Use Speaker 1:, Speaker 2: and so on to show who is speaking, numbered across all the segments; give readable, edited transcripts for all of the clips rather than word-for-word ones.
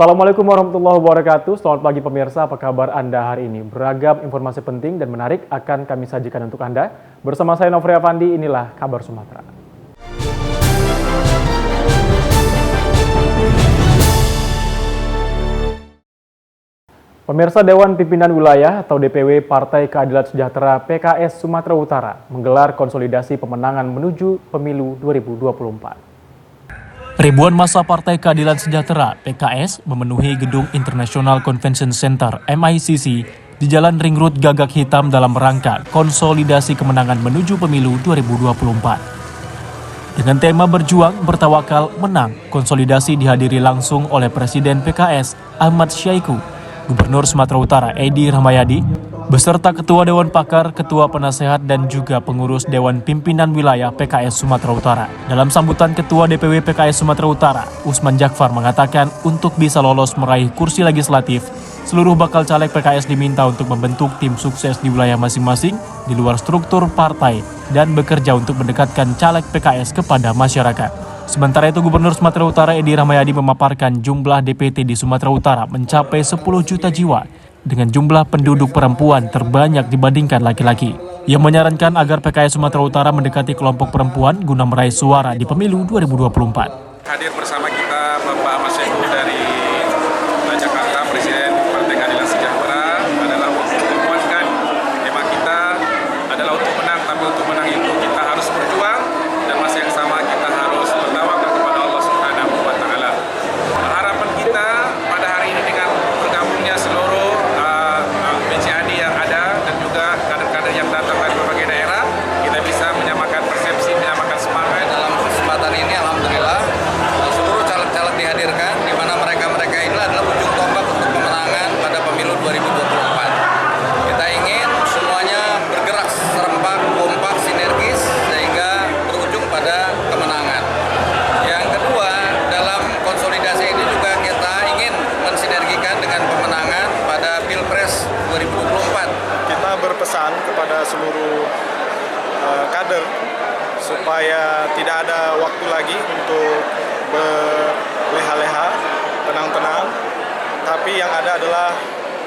Speaker 1: Assalamualaikum warahmatullahi wabarakatuh. Selamat pagi pemirsa, apa kabar Anda hari ini? Beragam informasi penting dan menarik akan kami sajikan untuk Anda. Bersama saya Nofri Afandi, inilah Kabar Sumatera. Pemirsa, Dewan Pimpinan Wilayah atau DPW Partai Keadilan Sejahtera PKS Sumatera Utara menggelar konsolidasi pemenangan menuju pemilu 2024.
Speaker 2: Ribuan massa Partai Keadilan Sejahtera (PKS) memenuhi Gedung International Convention Center (MICC) di Jalan Ring Road Gagak Hitam dalam rangka konsolidasi kemenangan menuju pemilu 2024. Dengan tema Berjuang, Bertawakal, Menang, konsolidasi dihadiri langsung oleh Presiden PKS Ahmad Syaiqo, Gubernur Sumatera Utara Edi Rahmayadi, beserta Ketua Dewan Pakar, Ketua Penasehat, dan juga pengurus Dewan Pimpinan Wilayah PKS Sumatera Utara. Dalam sambutan Ketua DPW PKS Sumatera Utara, Usman Jakfar mengatakan untuk bisa lolos meraih kursi legislatif, seluruh bakal caleg PKS diminta untuk membentuk tim sukses di wilayah masing-masing di luar struktur partai dan bekerja untuk mendekatkan caleg PKS kepada masyarakat. Sementara itu, Gubernur Sumatera Utara Edi Rahmayadi memaparkan jumlah DPT di Sumatera Utara mencapai 10 juta jiwa dengan jumlah penduduk perempuan terbanyak dibandingkan laki-laki. Ia menyarankan agar PKS Sumatera Utara mendekati kelompok perempuan guna meraih suara di pemilu 2024.
Speaker 3: Hadir bersama kita Bapak Ahmad Syaiqo dari Jakarta, Presiden Partai Keadilan Sejahtera, adalah untuk menguatkan tema kita adalah untuk menang, tapi untuk menang itu kita harus berjuang dan masa yang sama kita harus bertawakal kepada Allah Subhanahu wa Ta'ala. Harapan kita pada hari ini dengan bergabungnya seluruh BCAD yang ada dan juga kader-kader yang datang dari berbagai daerah, kita bisa menyamakan persepsi, menyamakan semangat.
Speaker 4: Dalam kesempatan ini alhamdulillah seluruh caleg-caleg dihadirkan, di mana mereka inilah adalah ujung tombak untuk kemenangan pada pemilu 2024. Kita ingin semuanya bergerak serempak, kompak, sinergis sehingga berujung pada kemenangan. Yang kedua, dalam konsolidasi ini juga kita ingin mensinergikan dengan pemenangan pada Pilpres 2024.
Speaker 5: Kita berpesan kepada seluruh kader supaya tidak ada waktu lagi untuk berleha-leha, tenang-tenang, tapi yang ada adalah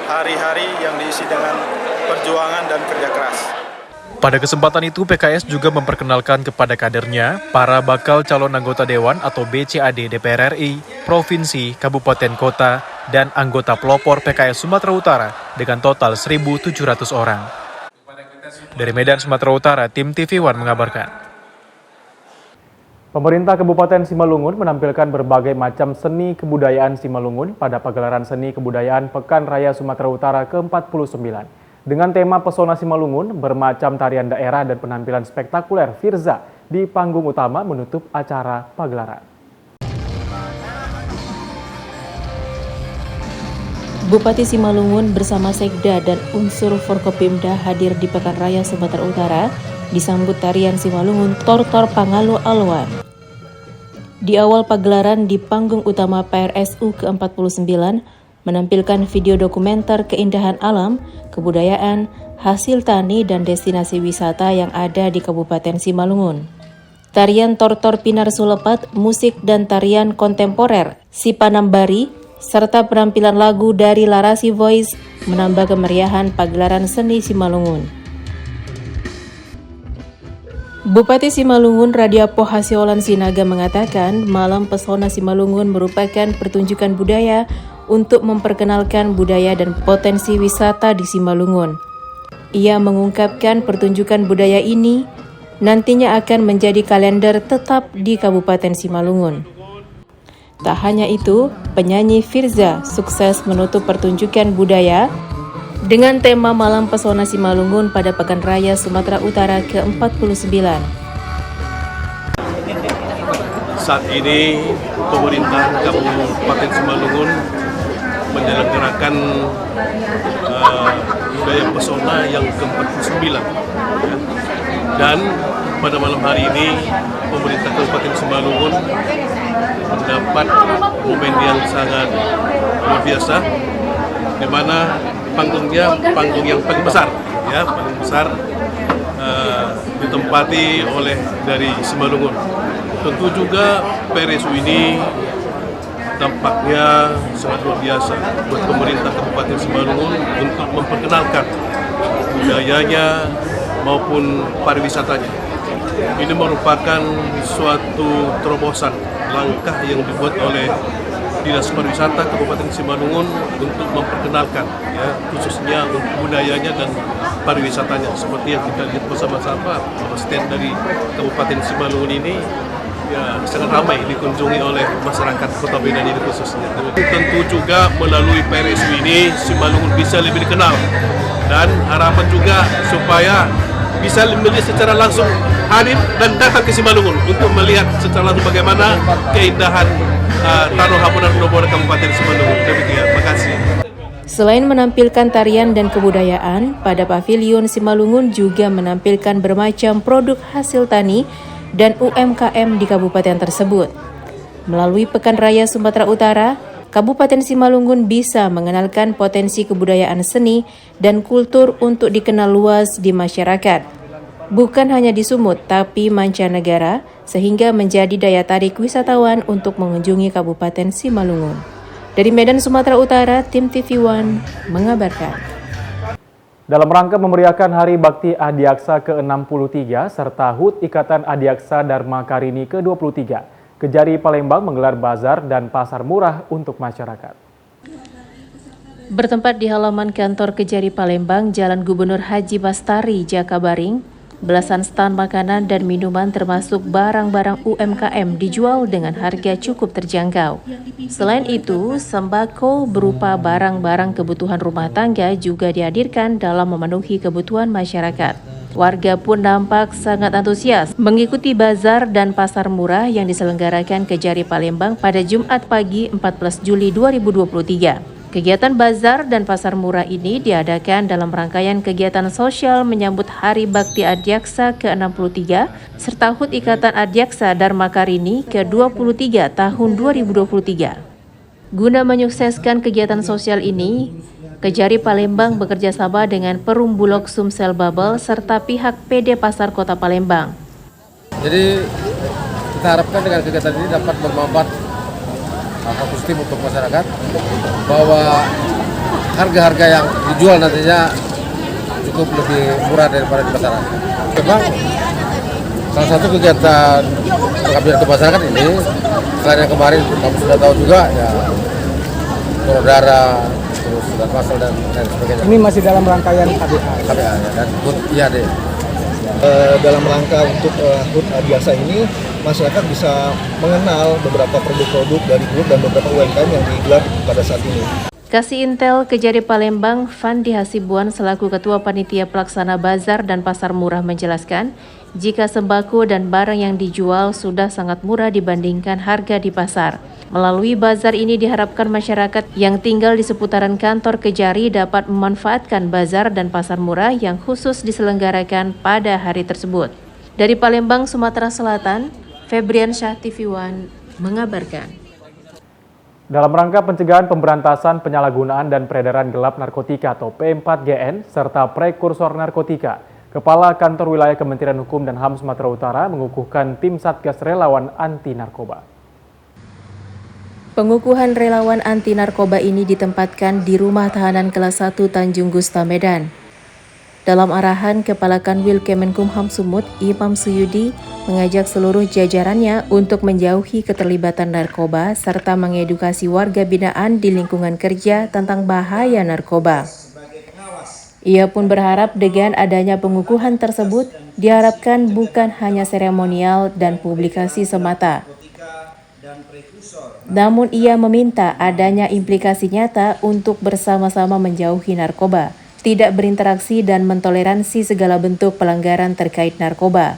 Speaker 5: hari-hari yang diisi dengan perjuangan dan kerja keras.
Speaker 1: Pada kesempatan itu, PKS juga memperkenalkan kepada kadernya para bakal calon anggota Dewan atau BCAD DPR RI, Provinsi, Kabupaten Kota, dan anggota pelopor PKS Sumatera Utara dengan total 1.700 orang. Dari Medan, Sumatera Utara, tim TV One mengabarkan. Pemerintah Kabupaten Simalungun menampilkan berbagai macam seni kebudayaan Simalungun pada pagelaran seni kebudayaan Pekan Raya Sumatera Utara ke-49. Dengan tema Pesona Simalungun, bermacam tarian daerah dan penampilan spektakuler Firza di panggung utama menutup acara pagelaran.
Speaker 6: Bupati Simalungun bersama Sekda dan unsur Forkopimda hadir di Pekan Raya Sumatera Utara disambut tarian Simalungun Tortor Pangalu Alwan. Di awal pagelaran di panggung utama PRSU ke-49 menampilkan video dokumenter keindahan alam, kebudayaan, hasil tani, dan destinasi wisata yang ada di Kabupaten Simalungun. Tarian Tortor Pinar Sulepat, musik dan tarian kontemporer Sipanambari, serta penampilan lagu dari Larasi Voice menambah kemeriahan pagelaran seni Simalungun. Bupati Simalungun Radiapo Hasiolan Sinaga mengatakan Malam Pesona Simalungun merupakan pertunjukan budaya untuk memperkenalkan budaya dan potensi wisata di Simalungun. Ia mengungkapkan pertunjukan budaya ini nantinya akan menjadi kalender tetap di Kabupaten Simalungun. Tak hanya itu, penyanyi Firza sukses menutup pertunjukan budaya dengan tema Malam Pesona Simalungun pada Pekan Raya Sumatera Utara ke-49.
Speaker 7: Saat ini pemerintah Kabupaten Simalungun menyelenggarakan budaya pesona yang ke-49. Dan pada malam hari ini pemerintah Kabupaten Simalungun mendapat momen yang sangat luar biasa, di mana panggungnya panggung yang paling besar, ditempati oleh dari Simalungun. Tentu juga PRSU ini dampaknya sangat luar biasa buat pemerintah Kabupaten Simalungun untuk memperkenalkan budayanya maupun pariwisatanya. Ini merupakan suatu terobosan langkah yang dibuat oleh Dinas Pariwisata Kabupaten Simalungun untuk memperkenalkan ya, khususnya untuk budayanya dan pariwisatanya. Seperti yang kita lihat bersama-sama, stand dari Kabupaten Simalungun ini ya sangat ramai dikunjungi oleh masyarakat Kota Medan ini khususnya. Tentu juga melalui PRSU ini Simalungun bisa lebih dikenal, dan harapan juga supaya bisa melihat secara langsung, hadir dan datang ke Simalungun untuk melihat secara langsung bagaimana keindahan Tanah Hapunan Nobora Kabupaten Simalungun. Demikian, terima kasih.
Speaker 6: Selain menampilkan tarian dan kebudayaan, pada Pavilion Simalungun juga menampilkan bermacam produk hasil tani dan UMKM di kabupaten tersebut. Melalui Pekan Raya Sumatera Utara, Kabupaten Simalungun bisa mengenalkan potensi kebudayaan seni dan kultur untuk dikenal luas di masyarakat. Bukan hanya di Sumut, tapi mancanegara, sehingga menjadi daya tarik wisatawan untuk mengunjungi Kabupaten Simalungun. Dari Medan, Sumatera Utara, tim TV One mengabarkan.
Speaker 1: Dalam rangka memeriahkan Hari Bakti Adiaksa ke-63 serta HUT Ikatan Adiaksa Dharma Karini ke-23, Kejari Palembang menggelar bazar dan pasar murah untuk masyarakat.
Speaker 6: Bertempat di halaman kantor Kejari Palembang, Jalan Gubernur Haji Bastari, Jakabaring, belasan stan makanan dan minuman termasuk barang-barang UMKM dijual dengan harga cukup terjangkau. Selain itu, sembako berupa barang-barang kebutuhan rumah tangga juga dihadirkan dalam memenuhi kebutuhan masyarakat. Warga pun nampak sangat antusias mengikuti bazar dan pasar murah yang diselenggarakan Kejari Palembang pada Jumat pagi 14 Juli 2023. Kegiatan bazar dan pasar murah ini diadakan dalam rangkaian kegiatan sosial menyambut Hari Bakti Adiaksa ke-63 serta HUT Ikatan Adiaksa Dharma Karini ke-23 tahun 2023. Guna menyukseskan kegiatan sosial ini, Kejari Palembang bekerjasama dengan Perum Bulog Sumsel Babel serta pihak PD Pasar Kota Palembang.
Speaker 4: Jadi kita harapkan dengan kegiatan ini dapat bermanfaat positif untuk masyarakat, bahwa harga-harga yang dijual nantinya cukup lebih murah daripada di pasaran. Memang salah satu kegiatan pengabdian ke masyarakat ini, selain yang kemarin kamu sudah tahu juga ya, donor darah, terus sudah pasal dan lain sebagainya.
Speaker 8: Ini masih dalam rangkaian KBA
Speaker 4: KBA ya, dan HUT IAD.
Speaker 9: Dalam rangka untuk HUT Adiaksa ini, masyarakat bisa mengenal beberapa produk-produk dari HUT dan beberapa UMKM yang digelar pada saat ini.
Speaker 6: Kasih Intel Kejari Palembang, Fandi Hasibuan selaku Ketua Panitia Pelaksana Bazar dan Pasar Murah menjelaskan, jika sembako dan barang yang dijual sudah sangat murah dibandingkan harga di pasar. Melalui bazar ini diharapkan masyarakat yang tinggal di seputaran kantor Kejari dapat memanfaatkan bazar dan pasar murah yang khusus diselenggarakan pada hari tersebut. Dari Palembang, Sumatera Selatan, Febrian Syah, TV One mengabarkan.
Speaker 1: Dalam rangka pencegahan pemberantasan penyalahgunaan dan peredaran gelap narkotika atau P4GN serta prekursor narkotika, Kepala Kantor Wilayah Kementerian Hukum dan HAM Sumatera Utara mengukuhkan tim Satgas Relawan Anti Narkoba.
Speaker 6: Pengukuhan relawan anti narkoba ini ditempatkan di Rumah Tahanan Kelas 1 Tanjung Gusta, Medan. Dalam arahan Kepala Kanwil Kemenkumham Sumut, Imam Suyudi mengajak seluruh jajarannya untuk menjauhi keterlibatan narkoba serta mengedukasi warga binaan di lingkungan kerja tentang bahaya narkoba. Ia pun berharap dengan adanya pengukuhan tersebut diharapkan bukan hanya seremonial dan publikasi semata. Namun ia meminta adanya implikasi nyata untuk bersama-sama menjauhi narkoba, tidak berinteraksi dan mentoleransi segala bentuk pelanggaran terkait narkoba.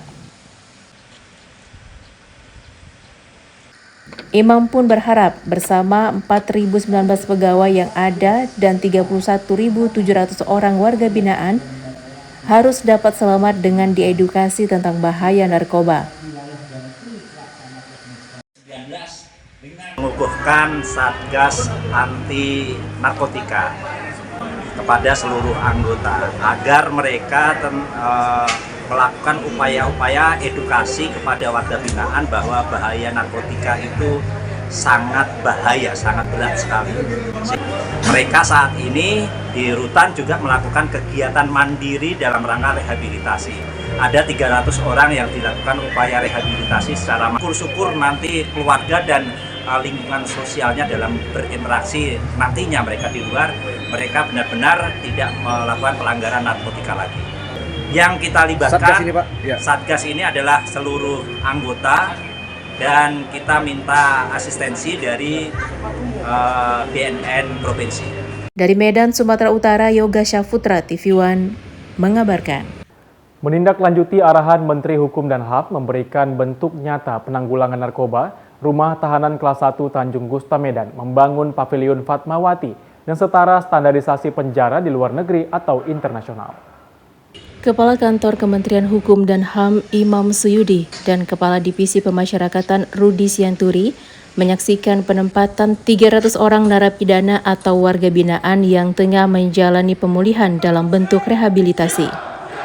Speaker 6: Imam pun berharap bersama 4.019 pegawai yang ada dan 31.700 orang warga binaan harus dapat selamat dengan diedukasi tentang bahaya narkoba.
Speaker 10: Mengukuhkan Satgas Anti Narkotika kepada seluruh anggota agar mereka melakukan upaya-upaya edukasi kepada warga binaan bahwa bahaya narkotika itu sangat bahaya, sangat berat sekali. Mereka saat ini di rutan juga melakukan kegiatan mandiri dalam rangka rehabilitasi. Ada 300 orang yang dilakukan upaya rehabilitasi secara syukur nanti keluarga dan lingkungan sosialnya dalam berinteraksi nantinya mereka di luar, mereka benar-benar tidak melakukan pelanggaran narkotika lagi. Yang kita libatkan, Satgas ini adalah seluruh anggota dan kita minta asistensi dari BNN Provinsi.
Speaker 6: Dari Medan, Sumatera Utara, Yoga Syaputra, TV One, mengabarkan.
Speaker 1: Menindaklanjuti arahan Menteri Hukum dan HAM memberikan bentuk nyata penanggulangan narkoba, Rumah Tahanan Kelas 1 Tanjung Gusta Medan membangun Pavilion Fatmawati yang setara standarisasi penjara di luar negeri atau internasional.
Speaker 6: Kepala Kantor Kementerian Hukum dan HAM Imam Suyudi dan Kepala Divisi Pemasyarakatan Rudi Sianturi menyaksikan penempatan 300 orang narapidana atau warga binaan yang tengah menjalani pemulihan dalam bentuk rehabilitasi.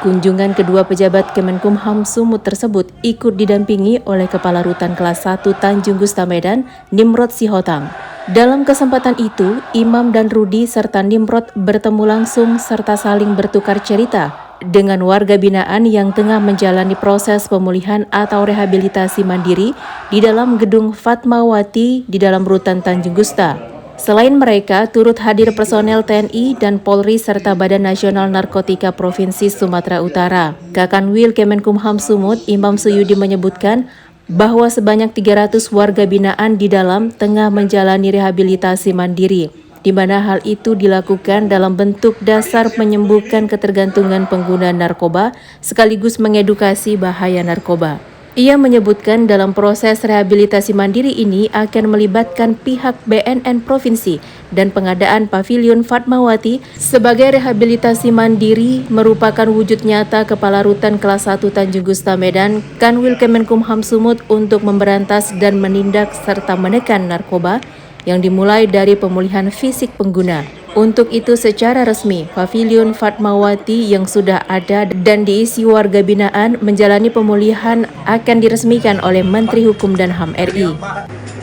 Speaker 6: Kunjungan kedua pejabat Kemenkumham Sumut tersebut ikut didampingi oleh Kepala Rutan Kelas 1 Tanjung Gusta Medan, Nimrod Sihotang. Dalam kesempatan itu, Imam dan Rudi serta Nimrod bertemu langsung serta saling bertukar cerita dengan warga binaan yang tengah menjalani proses pemulihan atau rehabilitasi mandiri di dalam gedung Fatmawati di dalam Rutan Tanjung Gusta. Selain mereka, turut hadir personel TNI dan Polri serta Badan Nasional Narkotika Provinsi Sumatera Utara. Kakanwil Kemenkumham Sumut, Imam Suyudi menyebutkan bahwa sebanyak 300 warga binaan di dalam tengah menjalani rehabilitasi mandiri, di mana hal itu dilakukan dalam bentuk dasar menyembuhkan ketergantungan pengguna narkoba sekaligus mengedukasi bahaya narkoba. Ia menyebutkan dalam proses rehabilitasi mandiri ini akan melibatkan pihak BNN Provinsi dan pengadaan Pavilion Fatmawati sebagai rehabilitasi mandiri merupakan wujud nyata Kepala Rutan Kelas 1 Tanjung Gusta Medan, Kanwil Kemenkumham Sumut untuk memberantas dan menindak serta menekan narkoba yang dimulai dari pemulihan fisik pengguna. Untuk itu secara resmi, Pavilion Fatmawati yang sudah ada dan diisi warga binaan menjalani pemulihan akan diresmikan oleh Menteri Hukum dan HAM RI.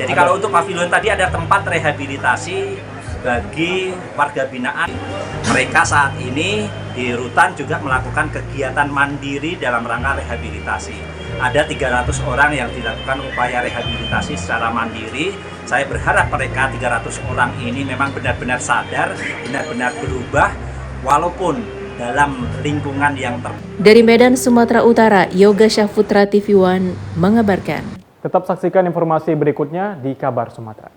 Speaker 10: Jadi kalau untuk pavilion tadi ada tempat rehabilitasi bagi warga binaan. Mereka saat ini di rutan juga melakukan kegiatan mandiri dalam rangka rehabilitasi. Ada 300 orang yang dilakukan upaya rehabilitasi secara mandiri. Saya berharap mereka 300 orang ini memang benar-benar sadar, benar-benar berubah, walaupun dalam lingkungan yang
Speaker 6: Dari Medan, Sumatera Utara, Yoga Syaputra, TV One mengabarkan.
Speaker 1: Tetap saksikan informasi berikutnya di Kabar Sumatera.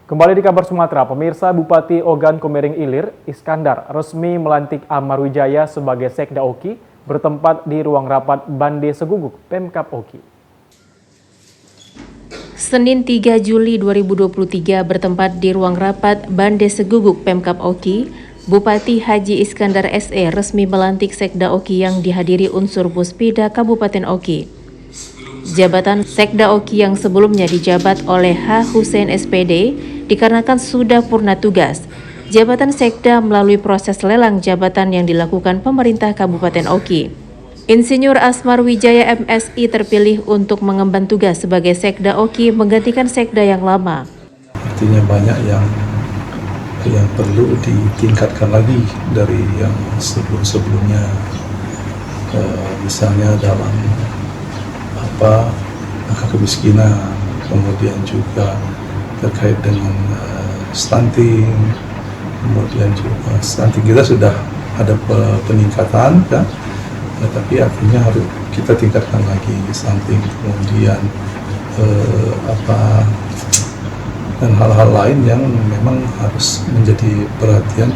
Speaker 1: Kembali di Kabar Sumatera, pemirsa, Bupati Ogan Komering Ilir, Iskandar, resmi melantik Amar Wijaya sebagai Sekda Oki bertempat di ruang rapat Bande Seguguk, Pemkab Oki.
Speaker 6: Senin 3 Juli 2023 bertempat di ruang rapat Bande Seguguk, Pemkab Oki, Bupati Haji Iskandar SE resmi melantik Sekda Oki yang dihadiri unsur Puspida Kabupaten Oki. Jabatan Sekda Oki yang sebelumnya dijabat oleh H. Hussein SPD dikarenakan sudah purna tugas. Jabatan Sekda melalui proses lelang jabatan yang dilakukan pemerintah Kabupaten Oki. Insinyur Amar Wijaya MSI terpilih untuk mengemban tugas sebagai Sekda Oki menggantikan Sekda yang lama.
Speaker 11: Artinya banyak yang perlu ditingkatkan lagi dari yang sebelum-sebelumnya, misalnya dalam angka kemiskinan, kemudian juga terkait dengan stunting, kemudian juga stunting kita sudah ada peningkatan kan, tapi artinya harus kita tingkatkan lagi stunting, kemudian dan hal-hal lain yang memang harus menjadi perhatian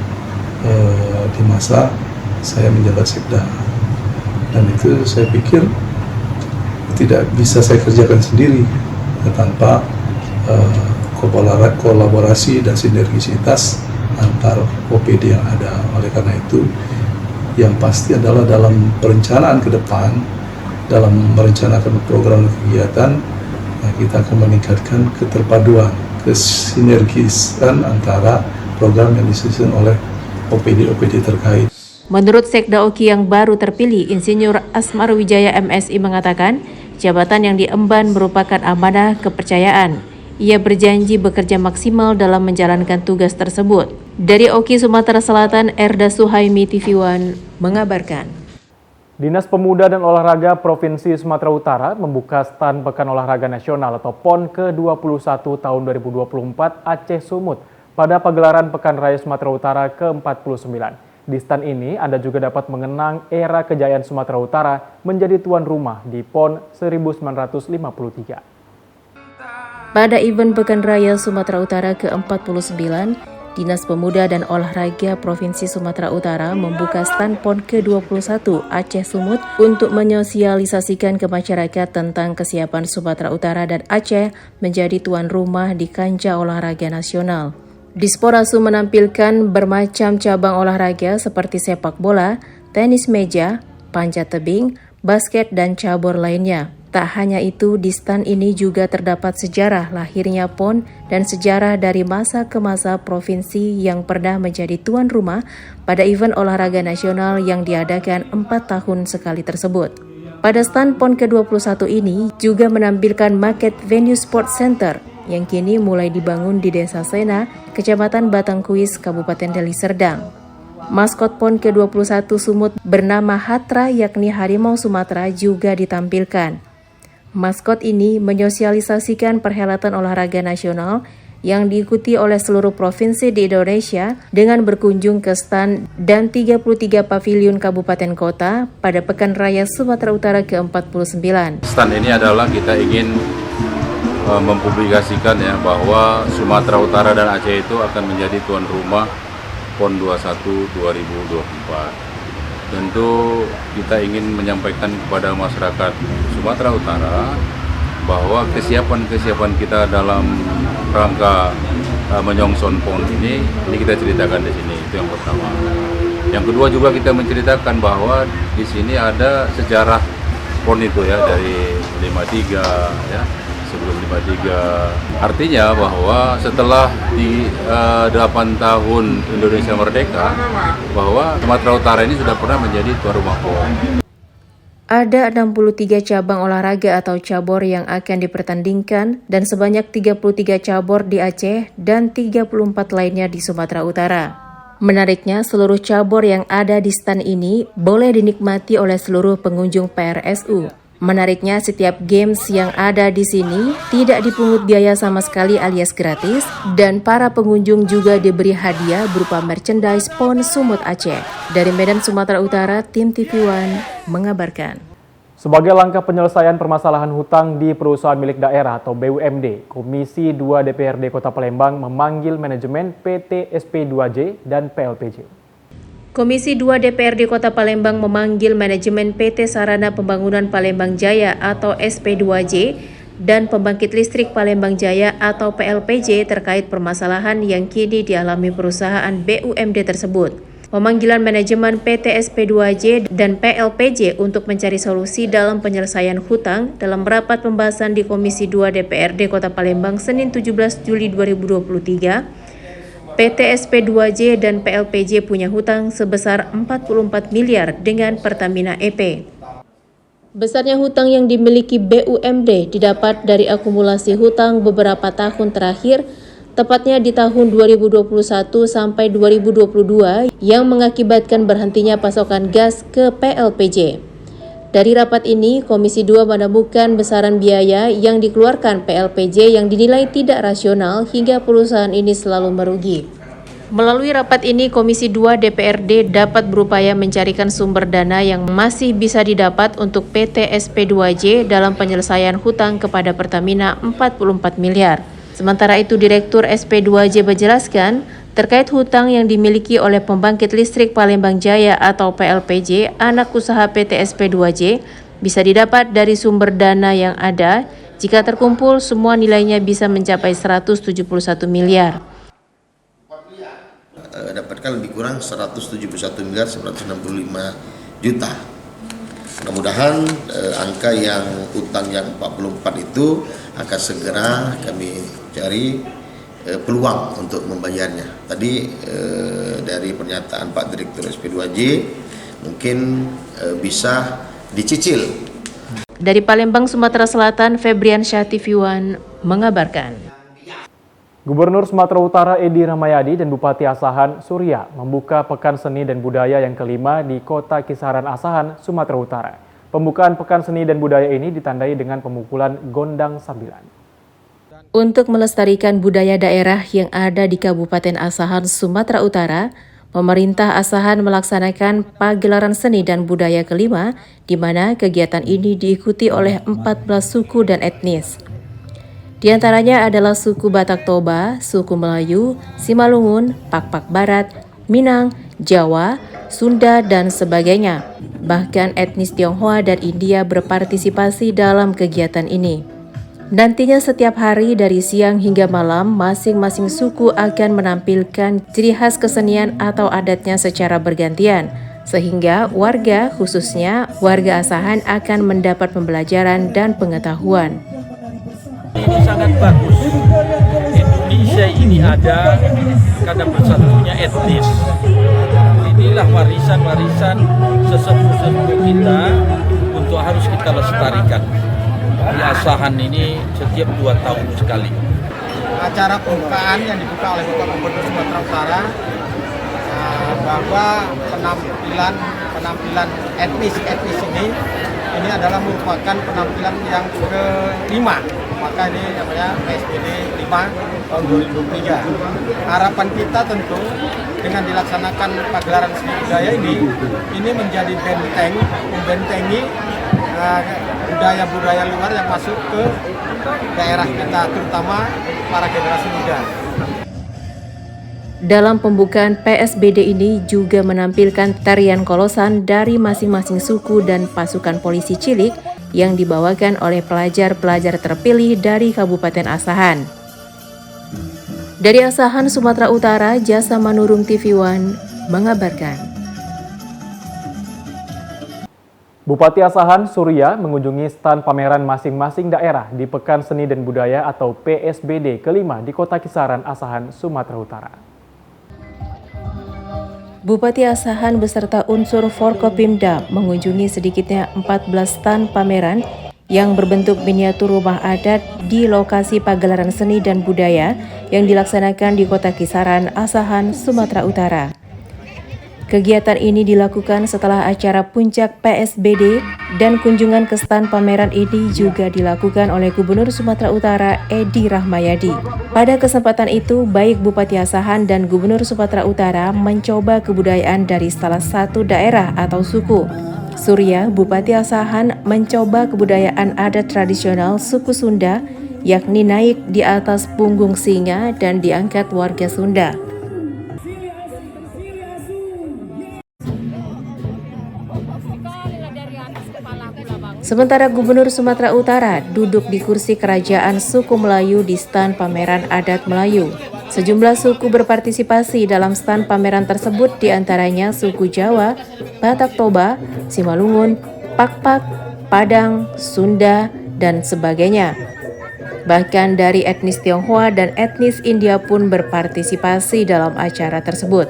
Speaker 11: di masa saya menjabat Sekda. Dan itu saya pikir tidak bisa saya kerjakan sendiri tanpa kolaborasi dan sinergisitas antar OPD yang ada. Oleh karena itu, yang pasti adalah dalam perencanaan ke depan, dalam merencanakan program kegiatan, kita akan meningkatkan keterpaduan, kesinergisan antara program yang disusun oleh OPD-OPD terkait.
Speaker 6: Menurut Sekda Oki yang baru terpilih, Insinyur Asmar Wijaya MSI mengatakan, jabatan yang diemban merupakan amanah kepercayaan. Ia berjanji bekerja maksimal dalam menjalankan tugas tersebut. Dari Oki, Sumatera Selatan, Erda Suhaimi, TV One, mengabarkan.
Speaker 1: Dinas Pemuda dan Olahraga Provinsi Sumatera Utara membuka stand Pekan Olahraga Nasional atau PON ke-21 tahun 2024 Aceh Sumut pada pagelaran Pekan Raya Sumatera Utara ke-49. Di stand ini, Anda juga dapat mengenang era kejayaan Sumatera Utara menjadi tuan rumah di PON 1953.
Speaker 6: Pada event Pekan Raya Sumatera Utara ke-49, Dinas Pemuda dan Olahraga Provinsi Sumatera Utara membuka stand PON ke-21 Aceh Sumut untuk menyosialisasikan ke masyarakat tentang kesiapan Sumatera Utara dan Aceh menjadi tuan rumah di kancah olahraga nasional. Disporasu menampilkan bermacam cabang olahraga seperti sepak bola, tenis meja, panjat tebing, basket, dan cabur lainnya. Tak hanya itu, di stand ini juga terdapat sejarah lahirnya PON dan sejarah dari masa ke masa provinsi yang pernah menjadi tuan rumah pada event olahraga nasional yang diadakan 4 tahun sekali tersebut. Pada stand PON ke-21 ini juga menampilkan maket venue sport center yang kini mulai dibangun di Desa Sena, Kecamatan Batangkuis, Kabupaten Deli Serdang. Maskot PON ke-21 Sumut bernama Hatra yakni Harimau Sumatera juga ditampilkan. Maskot ini menyosialisasikan perhelatan olahraga nasional yang diikuti oleh seluruh provinsi di Indonesia dengan berkunjung ke stand dan 33 paviliun kabupaten kota pada Pekan Raya Sumatera Utara ke-49.
Speaker 4: Stand ini adalah kita ingin mempublikasikan ya bahwa Sumatera Utara dan Aceh itu akan menjadi tuan rumah PON 21 2024. Tentu kita ingin menyampaikan kepada masyarakat Sumatera Utara bahwa kesiapan kita dalam rangka menyongsong PON ini kita ceritakan di sini. Itu yang pertama. Yang kedua juga kita menceritakan bahwa di sini ada sejarah PON itu ya dari 53 ya. Sebelum 53, artinya bahwa setelah di 8 tahun Indonesia merdeka, bahwa Sumatera Utara ini sudah pernah menjadi tuan rumah PON.
Speaker 6: Ada 63 cabang olahraga atau cabur yang akan dipertandingkan dan sebanyak 33 cabur di Aceh dan 34 lainnya di Sumatera Utara. Menariknya, seluruh cabur yang ada di stand ini boleh dinikmati oleh seluruh pengunjung PRSU. Menariknya, setiap games yang ada di sini tidak dipungut biaya sama sekali alias gratis dan para pengunjung juga diberi hadiah berupa merchandise PON Sumut Aceh. Dari Medan, Sumatera Utara, tim TV One mengabarkan.
Speaker 1: Sebagai langkah penyelesaian permasalahan hutang di perusahaan milik daerah atau BUMD, Komisi 2 DPRD Kota Palembang memanggil manajemen PT SP2J dan PLPJ.
Speaker 6: Komisi 2 DPRD Kota Palembang memanggil manajemen PT Sarana Pembangunan Palembang Jaya atau SP2J dan Pembangkit Listrik Palembang Jaya atau PLPJ terkait permasalahan yang kini dialami perusahaan BUMD tersebut. Pemanggilan manajemen PT SP2J dan PLPJ untuk mencari solusi dalam penyelesaian hutang dalam rapat pembahasan di Komisi 2 DPRD Kota Palembang Senin 17 Juli 2023. PT SP2J dan PLPJ punya hutang sebesar 44 miliar dengan Pertamina EP. Besarnya hutang yang dimiliki BUMD didapat dari akumulasi hutang beberapa tahun terakhir, tepatnya di tahun 2021 sampai 2022 yang mengakibatkan berhentinya pasokan gas ke PLPJ. Dari rapat ini, Komisi 2 menemukan besaran biaya yang dikeluarkan PLPJ yang dinilai tidak rasional hingga perusahaan ini selalu merugi. Melalui rapat ini, Komisi 2 DPRD dapat berupaya mencarikan sumber dana yang masih bisa didapat untuk PT SP2J dalam penyelesaian hutang kepada Pertamina 44 miliar. Sementara itu, Direktur SP2J menjelaskan, terkait hutang yang dimiliki oleh Pembangkit Listrik Palembang Jaya atau PLPJ, anak usaha PT SP2J, bisa didapat dari sumber dana yang ada. Jika terkumpul, semua nilainya bisa mencapai 171 miliar.
Speaker 12: Dapatkan lebih kurang 171 miliar 165 juta. Mudah-mudahan angka yang utang yang 44 itu akan segera kami cari peluang untuk membayarnya. Tadi dari pernyataan Pak Direktur SP2J mungkin bisa dicicil.
Speaker 6: Dari Palembang, Sumatera Selatan, Febrian Syah, TV One mengabarkan.
Speaker 1: Gubernur Sumatera Utara Edi Rahmayadi dan Bupati Asahan Surya membuka Pekan Seni dan Budaya yang kelima di Kota Kisaran Asahan, Sumatera Utara. Pembukaan Pekan Seni dan Budaya ini ditandai dengan pemukulan gondang sambilan.
Speaker 6: Untuk melestarikan budaya daerah yang ada di Kabupaten Asahan, Sumatera Utara, pemerintah Asahan melaksanakan pagelaran seni dan budaya kelima, di mana kegiatan ini diikuti oleh 14 suku dan etnis. Di antaranya adalah suku Batak Toba, suku Melayu, Simalungun, Pakpak Barat, Minang, Jawa, Sunda, dan sebagainya. Bahkan etnis Tionghoa dan India berpartisipasi dalam kegiatan ini. Nantinya setiap hari dari siang hingga malam, masing-masing suku akan menampilkan ciri khas kesenian atau adatnya secara bergantian, sehingga warga, khususnya warga Asahan, akan mendapat pembelajaran dan pengetahuan.
Speaker 13: Ini sangat bagus. Indonesia ini ada karena bersatunya etnis. Inilah warisan-warisan sesepuh-sesepuh kita untuk harus kita lestarikan. Di Asahan ini setiap 2 tahun sekali.
Speaker 8: Acara pembukaan yang dibuka oleh Bapak Gubernur Sumatera Utara bahwa penampilan etnis ini adalah merupakan penampilan yang kelima. Maka ini namanya PSBD 5 tahun 2023. Harapan kita tentu dengan dilaksanakan pagelaran seni budaya ini menjadi benteng, membentengi budaya-budaya luar yang masuk ke daerah kita, terutama para generasi muda.
Speaker 6: Dalam pembukaan PSBD ini juga menampilkan tarian kolosan dari masing-masing suku dan pasukan polisi cilik yang dibawakan oleh pelajar-pelajar terpilih dari Kabupaten Asahan. Dari Asahan, Sumatera Utara, Jasa Manurung TV One mengabarkan.
Speaker 1: Bupati Asahan Surya mengunjungi stan pameran masing-masing daerah di Pekan Seni dan Budaya atau PSBD kelima di Kota Kisaran Asahan, Sumatera Utara.
Speaker 6: Bupati Asahan beserta unsur Forkopimda mengunjungi sedikitnya 14 stan pameran yang berbentuk miniatur rumah adat di lokasi pagelaran seni dan budaya yang dilaksanakan di Kota Kisaran, Asahan, Sumatera Utara. Kegiatan ini dilakukan setelah acara puncak PSBD dan kunjungan ke stan pameran ini juga dilakukan oleh Gubernur Sumatera Utara Edi Rahmayadi. Pada kesempatan itu, baik Bupati Asahan dan Gubernur Sumatera Utara mencoba kebudayaan dari salah satu daerah atau suku. Surya, Bupati Asahan, mencoba kebudayaan adat tradisional suku Sunda, yakni naik di atas punggung singa dan diangkat warga Sunda. Sementara Gubernur Sumatera Utara duduk di kursi kerajaan suku Melayu di stan pameran adat Melayu. Sejumlah suku berpartisipasi dalam stan pameran tersebut, diantaranya suku Jawa, Batak Toba, Simalungun, Pakpak, Padang, Sunda, dan sebagainya. Bahkan dari etnis Tionghoa dan etnis India pun berpartisipasi dalam acara tersebut.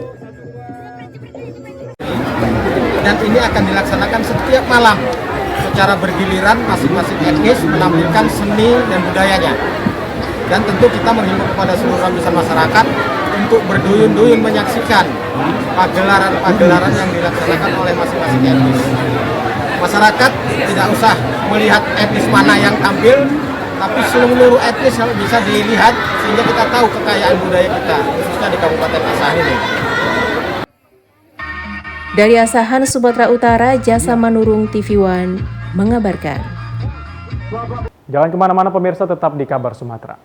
Speaker 8: Dan ini akan dilaksanakan setiap malam. Secara bergiliran masing-masing etnis menampilkan seni dan budayanya. Dan tentu kita menghimbau kepada seluruh lapisan masyarakat untuk berduyun-duyun menyaksikan pagelaran-pagelaran yang dilaksanakan oleh masing-masing etnis. Masyarakat tidak usah melihat etnis mana yang tampil, tapi seluruh etnis bisa dilihat sehingga kita tahu kekayaan budaya kita, khususnya di Kabupaten Asahan ini.
Speaker 6: Dari Asahan, Sumatera Utara, Jasa Manurung TV One mengabarkan.
Speaker 1: Jangan kemana-mana pemirsa, tetap di Kabar Sumatera.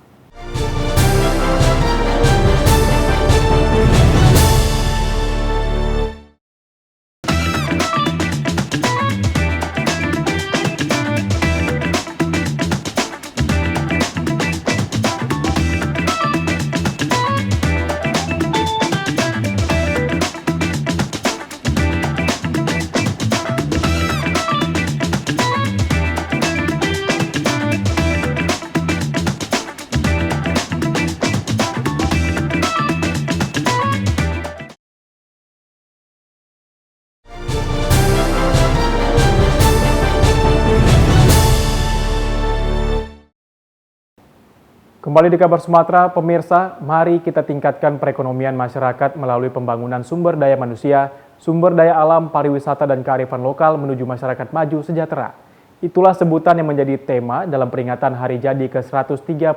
Speaker 1: Kembali di Kabar Sumatera, pemirsa, mari kita tingkatkan perekonomian masyarakat melalui pembangunan sumber daya manusia, sumber daya alam, pariwisata, dan kearifan lokal menuju masyarakat maju sejahtera. Itulah sebutan yang menjadi tema dalam peringatan Hari Jadi ke-131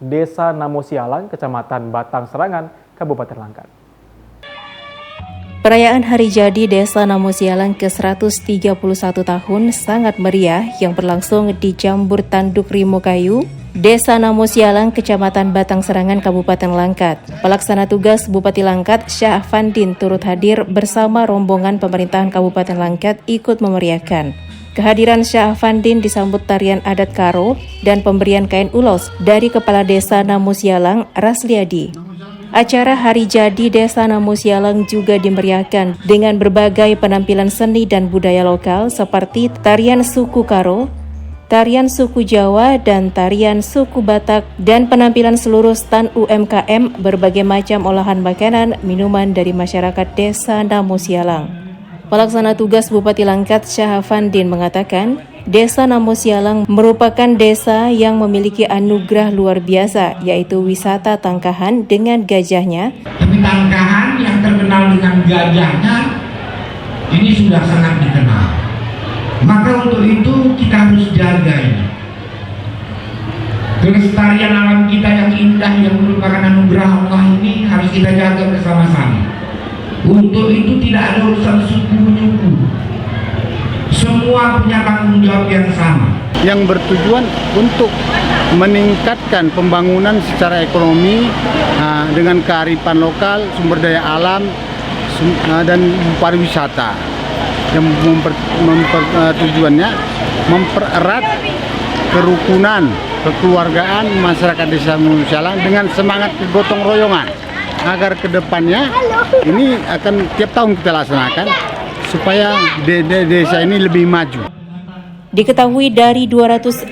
Speaker 1: Desa Namo Sialang, Kecamatan Batang Serangan, Kabupaten Langkat.
Speaker 6: Perayaan Hari Jadi Desa Namo Sialang ke-131 tahun sangat meriah yang berlangsung di Jambur Tanduk Rimo Kayu, Desa Namo Sialang, Kecamatan Batang Serangan, Kabupaten Langkat. Pelaksana tugas Bupati Langkat, Syah Afandin, turut hadir bersama rombongan pemerintahan Kabupaten Langkat ikut memeriahkan. Kehadiran Syah Afandin disambut tarian adat Karo dan pemberian kain ulos dari Kepala Desa Namo Sialang, Rasliadi. Acara Hari Jadi Desa Namo Sialang juga dimeriahkan dengan berbagai penampilan seni dan budaya lokal seperti tarian suku Karo, tarian suku Jawa, dan tarian suku Batak, dan penampilan seluruh stan UMKM berbagai macam olahan makanan, minuman dari masyarakat Desa Namo Sialang. Pelaksana tugas Bupati Langkat, Syah Afandin, mengatakan, Desa Namo Sialang merupakan desa yang memiliki anugerah luar biasa, yaitu wisata Tangkahan dengan gajahnya.
Speaker 14: Tapi Tangkahan yang terkenal dengan gajahnya, ini sudah sangat dikenal. Maka untuk itu kita harus jaga ini. Kelestarian alam kita yang indah yang merupakan anugerah Allah ini harus kita jaga bersama-sama. Untuk itu tidak ada urusan suku-suku. Semua punya tanggung jawab yang sama.
Speaker 8: Yang bertujuan untuk meningkatkan pembangunan secara ekonomi dengan kearifan lokal, sumber daya alam, dan pariwisata. Yang tujuannya mempererat kerukunan, kekeluargaan masyarakat Desa Namo Sialang dengan semangat kegotong royongan agar kedepannya ini akan tiap tahun kita laksanakan supaya desa ini lebih maju.
Speaker 6: Diketahui dari 240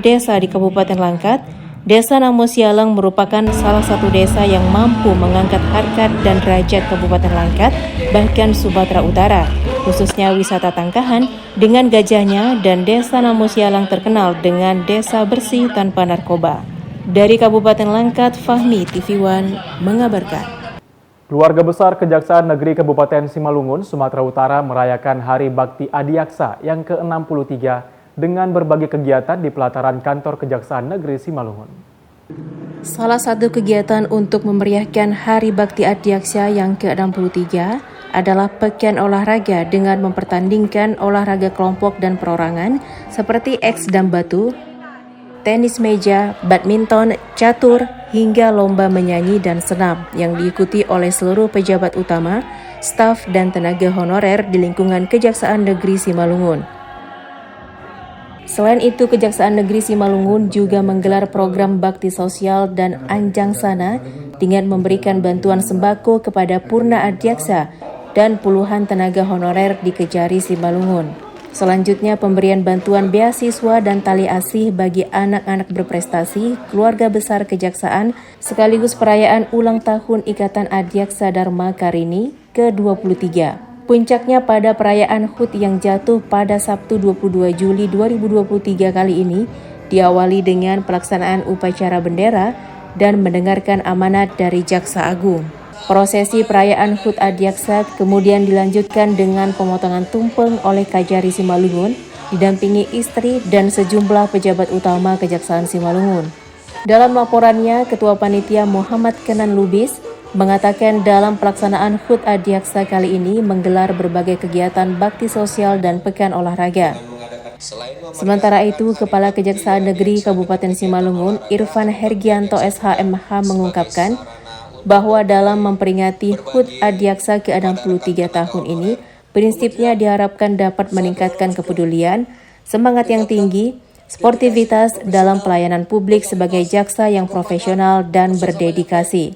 Speaker 6: desa di Kabupaten Langkat, Desa Namo Sialang merupakan salah satu desa yang mampu mengangkat harkat dan derajat Kabupaten Langkat, bahkan Sumatera Utara, khususnya wisata Tangkahan dengan gajahnya, dan Desa Namo Sialang terkenal dengan desa bersih tanpa narkoba. Dari Kabupaten Langkat, Fahmi, TV One mengabarkan.
Speaker 1: Keluarga besar Kejaksaan Negeri Kabupaten Simalungun, Sumatera Utara merayakan Hari Bakti Adiaksa yang ke-63 dengan berbagai kegiatan di pelataran kantor Kejaksaan Negeri Simalungun.
Speaker 6: Salah satu kegiatan untuk memeriahkan Hari Bakti Adiaksa yang ke-63 adalah pekan olahraga dengan mempertandingkan olahraga kelompok dan perorangan seperti eks dan batu, tenis meja, badminton, catur, hingga lomba menyanyi dan senam yang diikuti oleh seluruh pejabat utama, staf, dan tenaga honorer di lingkungan Kejaksaan Negeri Simalungun. Selain itu, Kejaksaan Negeri Simalungun juga menggelar program bakti sosial dan Anjang Sana dengan memberikan bantuan sembako kepada Purna Adiaksa dan puluhan tenaga honorer di Kejari Simalungun. Selanjutnya, pemberian bantuan beasiswa dan tali asih bagi anak-anak berprestasi keluarga besar Kejaksaan sekaligus perayaan ulang tahun Ikatan Adiaksa Dharma Karini ke-23. Puncaknya pada perayaan HUT yang jatuh pada Sabtu 22 Juli 2023 kali ini diawali dengan pelaksanaan upacara bendera dan mendengarkan amanat dari Jaksa Agung. Prosesi perayaan HUT Adiaksa kemudian dilanjutkan dengan pemotongan tumpeng oleh Kajari Simalungun, didampingi istri dan sejumlah pejabat utama Kejaksaan Simalungun. Dalam laporannya, Ketua Panitia Muhammad Kenan Lubis mengatakan dalam pelaksanaan HUT Adiaksa kali ini menggelar berbagai kegiatan bakti sosial dan pekan olahraga. Sementara itu, Kepala Kejaksaan Negeri Kabupaten Simalungun, Irfan Hergianto SHMH mengungkapkan bahwa dalam memperingati HUT Adiaksa ke-63 tahun ini, prinsipnya diharapkan dapat meningkatkan kepedulian, semangat yang tinggi, sportivitas dalam pelayanan publik sebagai jaksa yang profesional dan berdedikasi.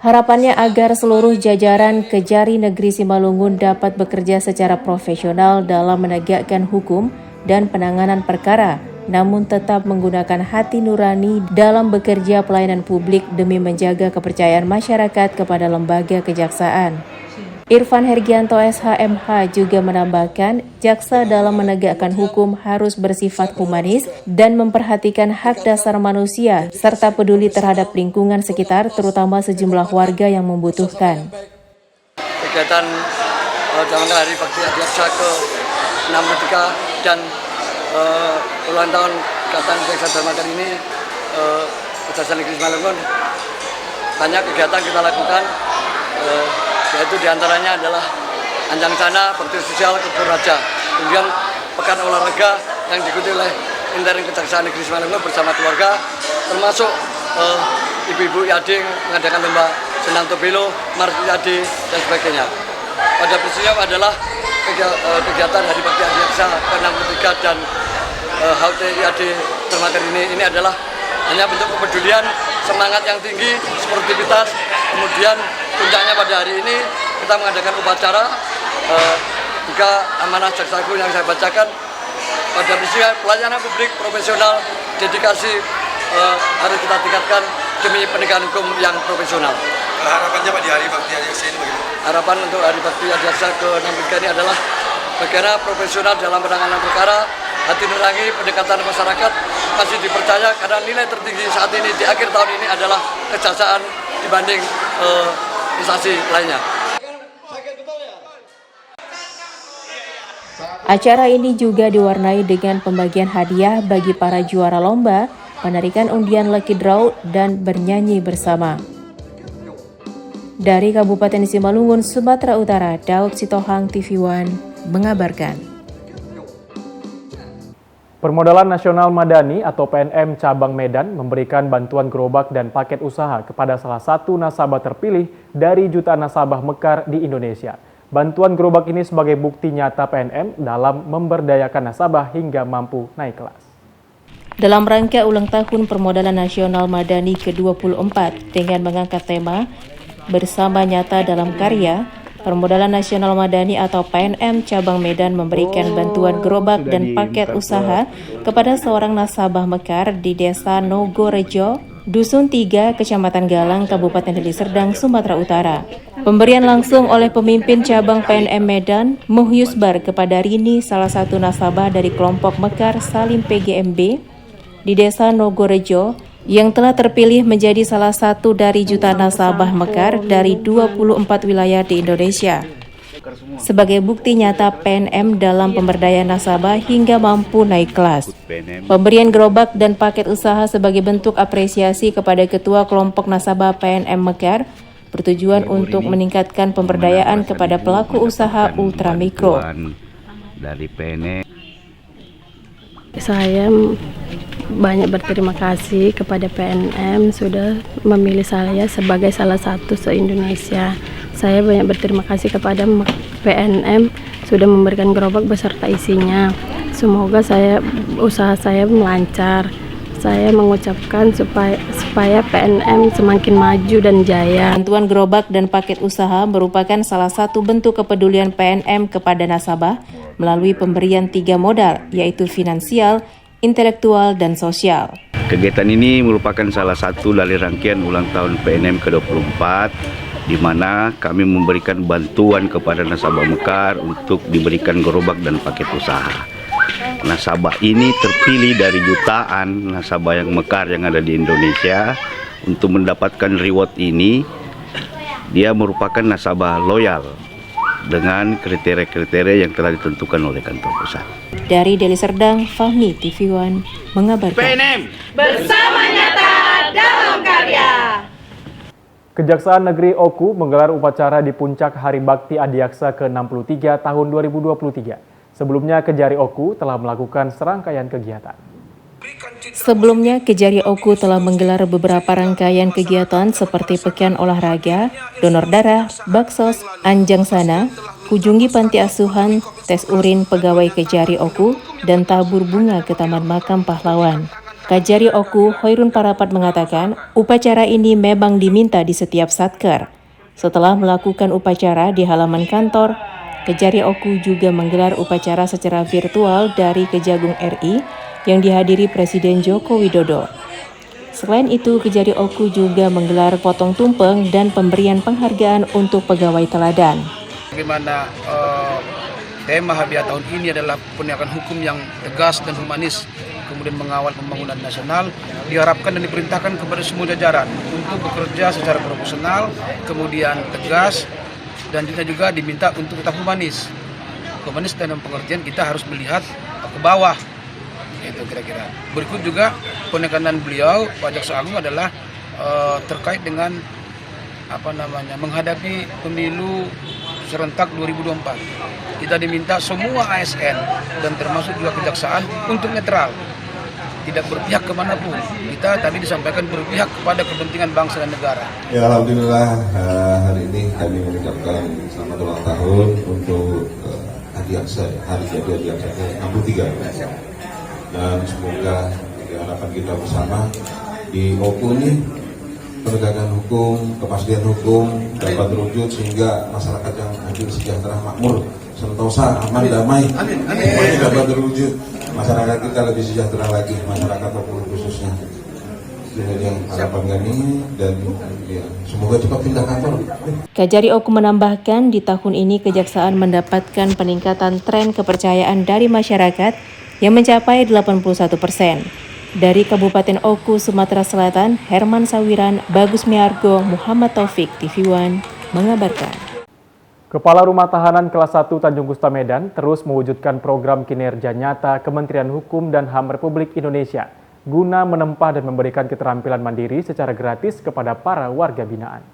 Speaker 6: Harapannya agar seluruh jajaran Kejari Negeri Simalungun dapat bekerja secara profesional dalam menegakkan hukum dan penanganan perkara, namun tetap menggunakan hati nurani dalam bekerja pelayanan publik demi menjaga kepercayaan masyarakat kepada lembaga kejaksaan. Irfan Hergianto SHMH juga menambahkan, jaksa dalam menegakkan hukum harus bersifat humanis dan memperhatikan hak dasar manusia serta peduli terhadap lingkungan sekitar, terutama sejumlah warga yang membutuhkan.
Speaker 15: Kegiatan dalam Hari Bakti Adiaksa ke-63 dan ulang tahun Ikatan Jaksa Dharma kali ini Kejaksaan Negeri Simalungun banyak kegiatan kita lakukan, yaitu diantaranya adalah Anjang Sana, Bakti Sosial ke Purwaja, kemudian Pekan Olahraga yang diikuti oleh Interim Kejaksaan Negeri Simalungun bersama keluarga, termasuk ibu-ibu IAD mengadakan lomba senam tobelo, mars IAD dan sebagainya. Pada prinsipnya adalah kegiatan Hari Bakti Adiaksa ke-63 dan HUT IAD Dharma ini adalah hanya bentuk kepedulian, semangat yang tinggi, sportivitas. Kemudian puncaknya pada hari ini kita mengadakan upacara juga amanah jaksa agung yang saya bacakan. Pada prinsipnya pelayanan publik profesional, dedikasi harus kita tingkatkan demi penegakan hukum yang profesional.
Speaker 16: Harapannya Pak di Hari Bakti Adiaksa ini bagaimana?
Speaker 15: Harapan untuk Hari Bakti Adiaksa ke-63 ini adalah bagaimana profesional dalam penanganan perkara, hati nurani, pendekatan masyarakat masih dipercaya karena nilai tertinggi saat ini di akhir tahun ini adalah kejaksaan dibanding instansi lainnya.
Speaker 6: Acara ini juga diwarnai dengan pembagian hadiah bagi para juara lomba, penarikan undian lucky draw, dan bernyanyi bersama. Dari Kabupaten Simalungun, Sumatera Utara, Daud Sitohang, TV One, mengabarkan.
Speaker 1: Permodalan Nasional Madani atau PNM Cabang Medan memberikan bantuan gerobak dan paket usaha kepada salah satu nasabah terpilih dari jutaan nasabah mekar di Indonesia. Bantuan gerobak ini sebagai bukti nyata PNM dalam memberdayakan nasabah hingga mampu naik kelas.
Speaker 6: Dalam rangka ulang tahun Permodalan Nasional Madani ke-24 dengan mengangkat tema Bersama Nyata dalam Karya, Permodalan Nasional Madani atau PNM Cabang Medan memberikan bantuan gerobak dan paket usaha kepada seorang nasabah mekar di Desa Nogorejo, Dusun 3, Kecamatan Galang, Kabupaten Deli Serdang, Sumatera Utara. Pemberian langsung oleh pemimpin cabang PNM Medan, Muhyusbar, kepada Rini, salah satu nasabah dari kelompok mekar Salim PGMB di Desa Nogorejo, yang telah terpilih menjadi salah satu dari jutaan nasabah mekar dari 24 wilayah di Indonesia. Sebagai bukti nyata PNM dalam pemberdayaan nasabah hingga mampu naik kelas. Pemberian gerobak dan paket usaha sebagai bentuk apresiasi kepada Ketua Kelompok Nasabah PNM Mekar bertujuan untuk meningkatkan pemberdayaan kepada pelaku usaha ultramikro.
Speaker 17: Dari PNM.
Speaker 18: Saya banyak berterima kasih kepada PNM sudah memilih saya sebagai salah satu se-Indonesia. Saya banyak berterima kasih kepada PNM sudah memberikan gerobak beserta isinya. Semoga usaha saya melancar. Saya mengucapkan supaya PNM semakin maju dan jaya.
Speaker 6: Bantuan gerobak dan paket usaha merupakan salah satu bentuk kepedulian PNM kepada nasabah melalui pemberian 3 modal, yaitu finansial, intelektual, dan sosial.
Speaker 17: Kegiatan ini merupakan salah satu dari rangkaian ulang tahun PNM ke-24, di mana kami memberikan bantuan kepada nasabah mekar untuk diberikan gerobak dan paket usaha. Nasabah ini terpilih dari jutaan nasabah yang mekar yang ada di Indonesia. Untuk mendapatkan reward ini, dia merupakan nasabah loyal dengan kriteria-kriteria yang telah ditentukan oleh kantor pusat.
Speaker 6: Dari Deli Serdang, Fahmi, TV One mengabarkan.
Speaker 19: PNM bersama nyata dalam karya.
Speaker 1: Kejaksaan Negeri Oku menggelar upacara di puncak Hari Bakti Adiaksa ke-63 tahun 2023. Sebelumnya, Kejari Oku telah melakukan serangkaian kegiatan.
Speaker 6: Sebelumnya, Kejari Oku telah menggelar beberapa rangkaian kegiatan seperti pekan olahraga, donor darah, baksos, anjang sana, kunjungi panti asuhan, tes urin pegawai Kejari Oku, dan tabur bunga ke Taman Makam Pahlawan. Kejari Oku, Hoirun Parapat mengatakan, upacara ini memang diminta di setiap satker. Setelah melakukan upacara di halaman kantor, Kejari Oku juga menggelar upacara secara virtual dari Kejagung RI yang dihadiri Presiden Joko Widodo. Selain itu, Kejari Oku juga menggelar potong tumpeng dan pemberian penghargaan untuk pegawai teladan.
Speaker 20: Bagaimana tema HBA tahun ini adalah penegakan hukum yang tegas dan humanis, kemudian mengawal pembangunan nasional, diharapkan dan diperintahkan kepada semua jajaran untuk bekerja secara profesional, kemudian tegas, dan kita juga diminta untuk tetap humanis. Humanis dalam pengertian kita harus melihat ke bawah, itu kira-kira. Berikut juga penekanan beliau, Pak Jaksa Agung adalah terkait dengan menghadapi pemilu serentak 2024. Kita diminta semua ASN dan termasuk juga kejaksaan untuk netral, tidak berpihak kemanapun. Kita tadi disampaikan berpihak kepada kepentingan bangsa dan negara.
Speaker 21: Ya, alhamdulillah hari ini kami mengucapkan selamat ulang tahun untuk hari jadi Jaksa ke-63. Dan semoga harapan kita bersama di OKU ini penegakan hukum, kepastian hukum dapat terwujud sehingga masyarakat yang adil, sejahtera, makmur, sentosa, aman, damai semuanya dapat terwujud. Masyarakat kita lebih sejahtera lagi, masyarakat Papua khususnya. Dengan harapan kami dan ya, semoga cepat pindah kantor.
Speaker 6: Kajari Oku menambahkan di tahun ini Kejaksaan mendapatkan peningkatan tren kepercayaan dari masyarakat yang mencapai 81%. Dari Kabupaten Oku, Sumatera Selatan, Herman Sawiran, Bagus Miargo, Muhammad Taufik, TV One, mengabarkan.
Speaker 1: Kepala Rumah Tahanan Kelas 1 Tanjung Gusta Medan terus mewujudkan program kinerja nyata Kementerian Hukum dan HAM Republik Indonesia guna menempa dan memberikan keterampilan mandiri secara gratis kepada para warga binaan.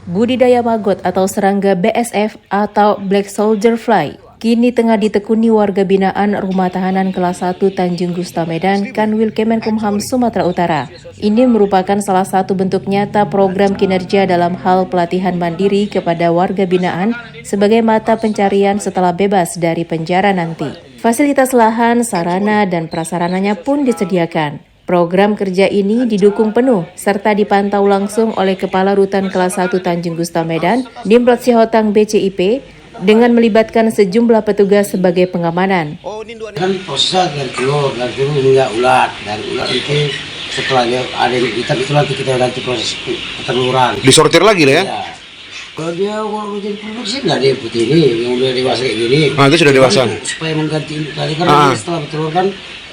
Speaker 6: Budidaya maggot atau serangga BSF atau Black Soldier Fly kini tengah ditekuni warga binaan Rumah Tahanan Kelas 1 Tanjung Gusta Medan, Kanwil Kemenkumham Sumatera Utara. Ini merupakan salah satu bentuk nyata program kinerja dalam hal pelatihan mandiri kepada warga binaan sebagai mata pencarian setelah bebas dari penjara nanti. Fasilitas lahan, sarana, dan prasarananya pun disediakan. Program kerja ini didukung penuh serta dipantau langsung oleh Kepala Rutan Kelas 1 Tanjung Gusta Medan, Dimplot Sihotang BCIP, dengan melibatkan sejumlah petugas sebagai pengamanan.
Speaker 22: Kan prosesnya dari telur hingga ulat, dari ulat itu setelah dia ada di kita itu nanti kita ganti proses peteluran.
Speaker 16: Disortir lagi lah ya?
Speaker 22: Ya. Kalau dia mau jadi produksi nggak dia putih ini yang udah dewasa kayak gini.
Speaker 16: Ah, itu sudah dewasa.
Speaker 22: Supaya mengganti induk tadi kan setelah bertelur kan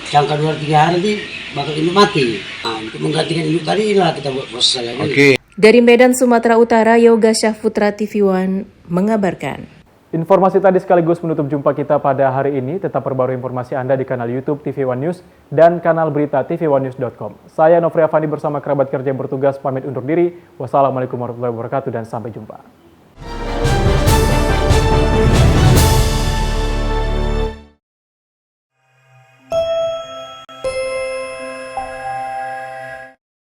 Speaker 22: jangka 2-3 hari nanti bakal induk mati. Nah, untuk menggantikan induk tadi lah kita buat proses lagi.
Speaker 16: Okay.
Speaker 6: Dari Medan, Sumatera Utara, Yoga Syahputra, TV One mengabarkan.
Speaker 1: Informasi tadi sekaligus menutup jumpa kita pada hari ini. Tetap perbarui informasi Anda di kanal YouTube TV One News dan kanal berita tv1news.com. Saya Nofri Afandi bersama kerabat kerja yang bertugas pamit undur diri. Wassalamualaikum warahmatullahi wabarakatuh dan sampai jumpa.